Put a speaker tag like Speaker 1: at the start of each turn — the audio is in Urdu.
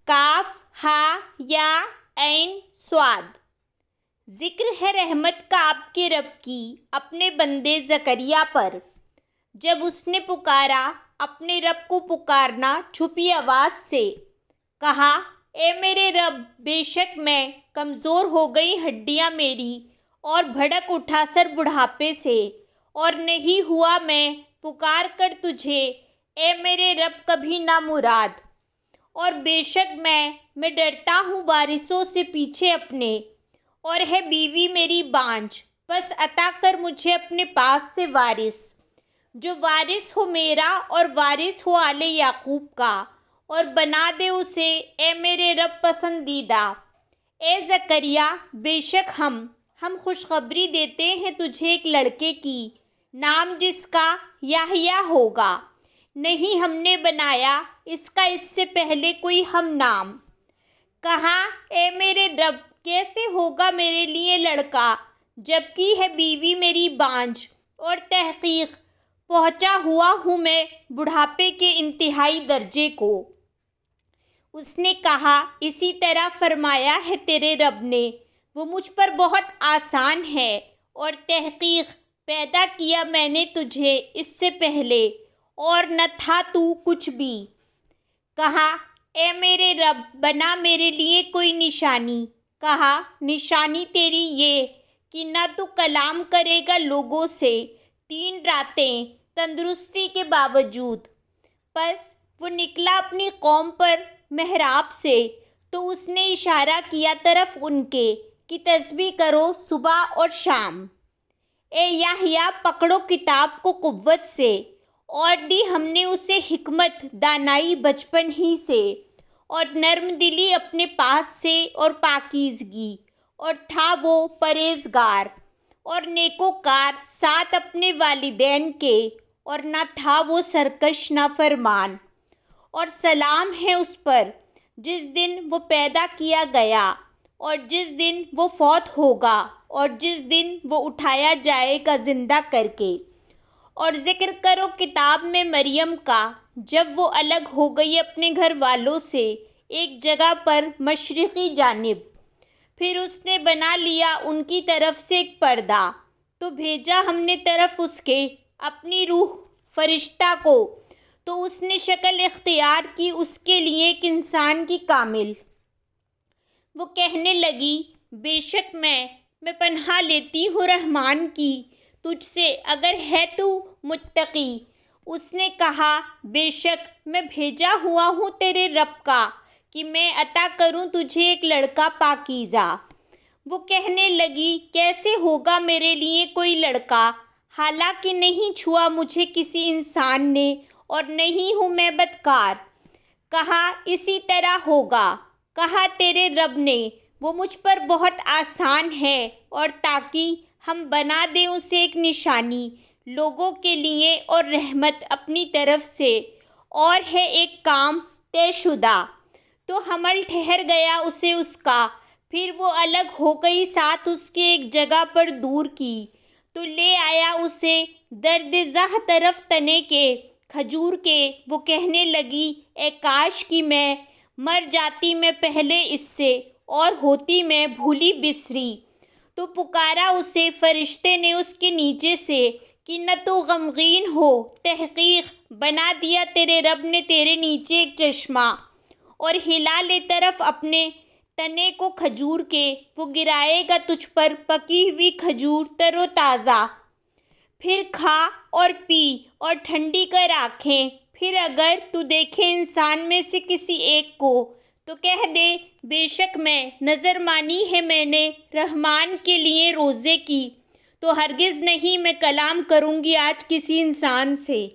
Speaker 1: کاف ہا یا عین صاد۔ ذکر ہے رحمت کا آپ کے رب کی اپنے بندے زکریا پر، جب اس نے پکارا اپنے رب کو پکارنا چھپی آواز سے، کہا اے میرے رب، بے شک میں کمزور ہو گئی ہڈیاں میری اور بھڑک اٹھا سر بڑھاپے سے، اور نہیں ہوا میں پکار کر تجھے اے میرے رب کبھی نہ مراد، اور بے شک میں ڈرتا ہوں وارثوں سے پیچھے اپنے، اور ہے بیوی میری بانجھ، بس عطا کر مجھے اپنے پاس سے وارث، جو وارث ہو میرا اور وارث ہو آل یعقوب کا، اور بنا دے اسے اے میرے رب پسندیدہ۔ اے زکریا، بے شک ہم خوشخبری دیتے ہیں تجھے ایک لڑکے کی، نام جس کا یحییٰ ہوگا، نہیں ہم نے بنایا اس کا اس سے پہلے کوئی ہم نام۔ کہا اے میرے رب، کیسے ہوگا میرے لیے لڑکا جبکہ ہے بیوی میری بانجھ، اور تحقیق پہنچا ہوا ہوں میں بڑھاپے کے انتہائی درجے کو۔ اس نے کہا اسی طرح فرمایا ہے تیرے رب نے، وہ مجھ پر بہت آسان ہے، اور تحقیق پیدا کیا میں نے تجھے اس سے پہلے، اور نہ تھا تو کچھ بھی۔ کہا اے میرے رب، بنا میرے لیے کوئی نشانی۔ کہا نشانی تیری یہ کہ نہ تو کلام کرے گا لوگوں سے 3 راتیں تندرستی کے باوجود۔ پس وہ نکلا اپنی قوم پر محراب سے، تو اس نے اشارہ کیا طرف ان کے کہ تسبیح کرو صبح اور شام۔ اے یحییٰ، پکڑو کتاب کو قوت سے، اور دی ہم نے اسے حکمت دانائی بچپن ہی سے، اور نرم دلی اپنے پاس سے اور پاکیزگی، اور تھا وہ پرہیزگار اور نیکوکار ساتھ اپنے والدین کے، اور نہ تھا وہ سرکش نافرمان۔ اور سلام ہے اس پر جس دن وہ پیدا کیا گیا، اور جس دن وہ فوت ہوگا، اور جس دن وہ اٹھایا جائے گا زندہ کر کے۔ اور ذکر کرو کتاب میں مریم کا، جب وہ الگ ہو گئی اپنے گھر والوں سے ایک جگہ پر مشرقی جانب، پھر اس نے بنا لیا ان کی طرف سے ایک پردہ، تو بھیجا ہم نے طرف اس کے اپنی روح فرشتہ کو، تو اس نے شکل اختیار کی اس کے لیے ایک انسان کی کامل۔ وہ کہنے لگی بے شک میں پناہ لیتی ہوں رحمان کی تجھ سے اگر ہے تو متقی۔ اس نے کہا بے شک میں بھیجا ہوا ہوں تیرے رب کا کہ میں عطا کروں تجھے ایک لڑکا پاکیزہ۔ وہ کہنے لگی کیسے ہوگا میرے لیے کوئی لڑکا، حالانکہ نہیں چھوا مجھے کسی انسان نے، اور نہیں ہوں میں بدکار۔ کہا اسی طرح ہوگا۔ کہا تیرے رب نے، وہ مجھ پر بہت آسان ہے، اور تاکہ ہم بنا دیں اسے ایک نشانی لوگوں کے لیے اور رحمت اپنی طرف سے، اور ہے ایک کام طے شدہ۔ تو حمل ٹھہر گیا اسے اس کا، پھر وہ الگ ہو گئی ساتھ اس کے ایک جگہ پر دور کی، تو لے آیا اسے درد زہ طرف تنے کے کھجور کے۔ وہ کہنے لگی اے کاش کہ میں مر جاتی میں پہلے اس سے، اور ہوتی میں بھولی بسری۔ تو پکارا اسے فرشتے نے اس کے نیچے سے کہ نہ تو غمگین ہو، تحقیق بنا دیا تیرے رب نے تیرے نیچے ایک چشمہ، اور ہلا لے طرف اپنے تنے کو کھجور کے، وہ گرائے گا تجھ پر پکی ہوئی کھجور تر و تازہ، پھر کھا اور پی اور ٹھنڈی کر آنکھیں۔ پھر اگر تو دیکھے انسان میں سے کسی ایک کو تو کہہ دے بے شک میں نظر مانی ہے میں نے رحمان کے لیے روزے کی، تو ہرگز نہیں میں کلام کروں گی آج کسی انسان سے۔